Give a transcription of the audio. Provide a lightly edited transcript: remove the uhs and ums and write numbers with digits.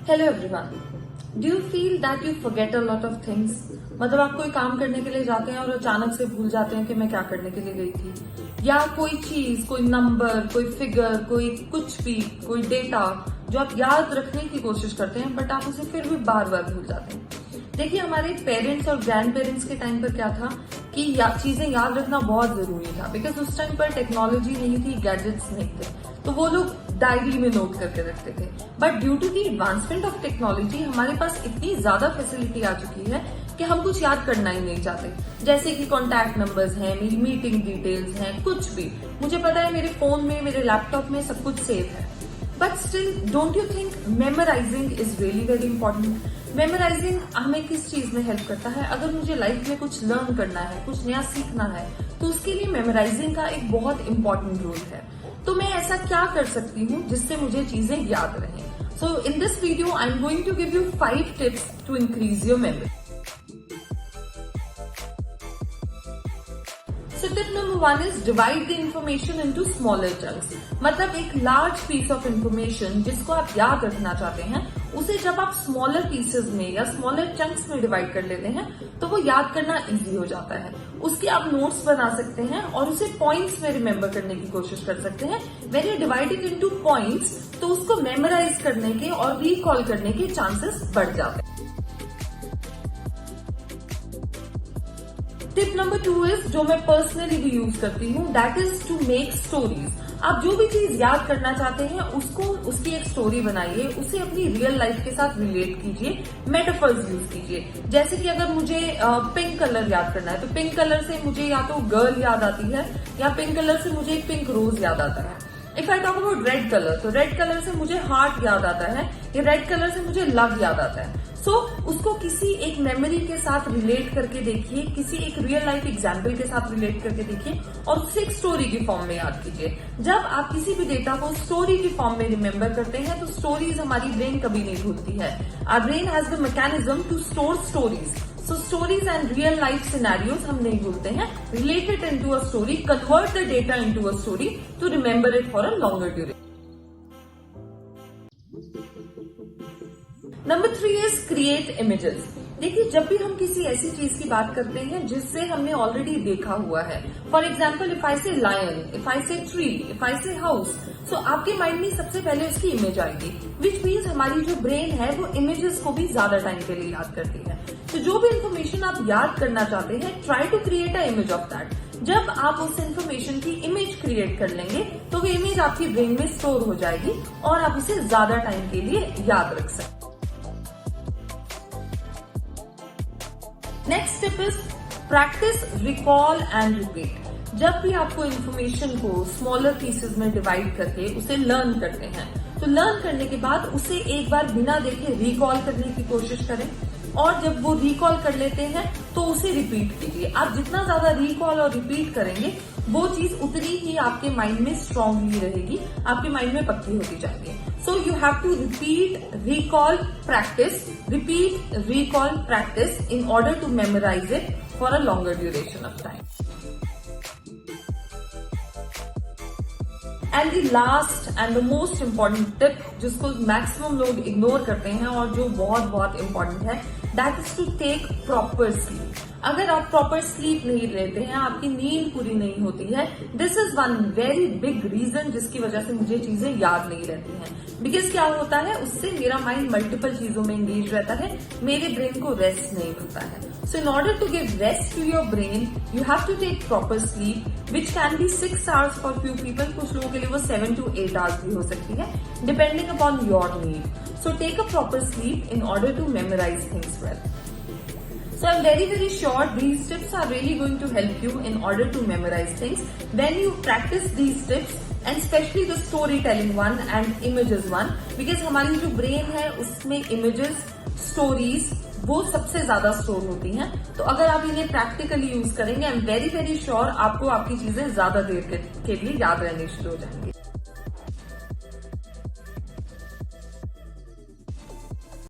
Hello everyone, do you feel that you forget a lot of things? मतलब आप कोई काम करने के लिए जाते हैं और अचानक से भूल जाते हैं कि मैं क्या करने के लिए गई थी, या कोई चीज, कोई नंबर, कोई फिगर, कोई कुछ भी, कोई डेटा जो आप याद रखने की कोशिश करते हैं बट आप उसे फिर भी बार बार भूल जाते हैं। देखिए, हमारे पेरेंट्स और ग्रैंड पेरेंट्स के टाइम पर क्या था कि चीजें याद रखना बहुत जरूरी था, बिकॉज उस टाइम पर टेक्नोलॉजी नहीं थी, गैजेट्स नहीं थे, तो वो लोग डायरी में नोट करके रखते थे। But due to the advancement of technology हमारे पास इतनी ज्यादा फैसिलिटी आ चुकी है कि हम कुछ याद करना ही नहीं चाहते। जैसे कि कॉन्टैक्ट नंबर्स हैं, मेरी मीटिंग डिटेल्स हैं, कुछ भी मुझे पता है, मेरे फोन में, मेरे लैपटॉप में सब कुछ सेव है। But still, don't you think memorising is really very important? Memorising हमें किस चीज में हेल्प करता है? अगर मुझे लाइफ में कुछ लर्न करना है, कुछ नया सीखना है, तो उसके लिए मेमोराइजिंग का एक बहुत इंपॉर्टेंट रोल है। तो मैं ऐसा क्या कर सकती हूँ जिससे मुझे चीजें याद रहें? So in this video I am going to give you 5 tips to increase your memory. So tip number 1 is divide the information into smaller chunks. मतलब एक लार्ज पीस ऑफ इंफॉर्मेशन जिसको आप याद रखना चाहते हैं, उसे जब आप स्मॉलर पीसेस में या स्मॉलर चंक्स में डिवाइड कर लेते हैं तो वो याद करना इजी हो जाता है। उसके आप नोट्स बना सकते हैं और उसे पॉइंट्स में रिमेम्बर करने की कोशिश कर सकते हैं। When you divide it into points, तो उसको मेमोराइज करने के और रिकॉल करने के चांसेस बढ़ जाते हैं। टिप नंबर 2 इज, जो मैं पर्सनली भी यूज करती हूँ, that is to make stories. आप जो भी चीज याद करना चाहते हैं उसको, उसकी एक स्टोरी बनाइए, उसे अपनी रियल लाइफ के साथ रिलेट कीजिए, मेटाफर्स यूज कीजिए। जैसे कि अगर मुझे पिंक कलर याद करना है तो पिंक कलर से मुझे या तो गर्ल याद आती है, या पिंक कलर से मुझे एक पिंक रोज याद आता है। If I talk about red colour, तो रेड कलर से मुझे हार्ट याद आता है, या रेड कलर से मुझे लव याद आता है। सो उसको किसी एक मेमोरी के साथ रिलेट करके देखिए, किसी एक रियल लाइफ एग्जाम्पल के साथ रिलेट करके देखिए, और उसे एक स्टोरी की फॉर्म में याद कीजिए। जब आप किसी भी डेटा को स्टोरी की फॉर्म में रिमेम्बर करते हैं तो स्टोरीज हमारी ब्रेन कभी नहीं भूलती है। Our brain has the mechanism to store stories. So stories and real life scenarios हम नहीं भूलते हैं। Relate it into a story, convert the data into a story to remember it for a longer duration. Number 3 is create images. देखिए, जब भी हम किसी ऐसी चीज की बात करते हैं जिससे हमने ऑलरेडी देखा हुआ है, फॉर एग्जाम्पल इफ आई से लायन, इफ आई से ट्री, इफ आई से हाउस, सो आपके माइंड में सबसे पहले उसकी इमेज आएगी, विच मीन्स हमारी जो ब्रेन है वो इमेजेस को भी ज्यादा टाइम के लिए याद करती है। तो जो भी इंफॉर्मेशन आप याद करना चाहते हैं, try to create a image of that. जब आप उस इंफॉर्मेशन की इमेज क्रिएट कर लेंगे तो वो इमेज आपकी ब्रेन में स्टोर हो जाएगी और आप उसे ज्यादा टाइम के लिए याद रख सकते हैं। Next tip is practice recall and repeat. जब भी आपको इन्फॉर्मेशन को स्मॉलर पीसेस में डिवाइड करके उसे लर्न करते हैं, तो लर्न करने के बाद उसे एक बार बिना देखे रिकॉल करने की कोशिश करें, और जब वो रिकॉल कर लेते हैं तो उसे रिपीट कीजिए। आप जितना ज्यादा रिकॉल और रिपीट करेंगे, वो चीज उतनी ही आपके माइंड में स्ट्रांगली रहेगी, आपके माइंड में पक्की होती जाएगी। So you have to repeat, recall, practice, repeat, recall, practice in order to memorise it for a longer duration of time. And the last and the most important tip, जिसको maximum लोग ignore करते हैं और जो बहुत बहुत important है, that is to take proper sleep. अगर आप प्रॉपर स्लीप नहीं लेते हैं, आपकी नींद पूरी नहीं होती है, this is one very big reason जिसकी वजह से मुझे चीजें याद नहीं रहती हैं। बिकॉज क्या होता है, उससे मेरा माइंड मल्टीपल चीजों में एंगेज रहता है, मेरे ब्रेन को रेस्ट नहीं मिलता है। So in order to give rest to your brain, you have to take proper sleep, which can be 6 hours for few people. कुछ लोगों के लिए वो 7 to 8 आवर्स भी हो सकती है, depending upon your need. So take a proper sleep in order to memorise things well. So I'm very sure these tips are really going to help you in order to memorize things. When you practice these tips, and especially the storytelling one and images one, because हमारी जो brain है उसमें images, stories वो सबसे ज्यादा store होती हैं। तो अगर आप इन्हें प्रैक्टिकली यूज करेंगे, आई एम वेरी sure आपको आपकी चीजें ज्यादा देर के लिए याद रहनी शुरू हो जाएंगी।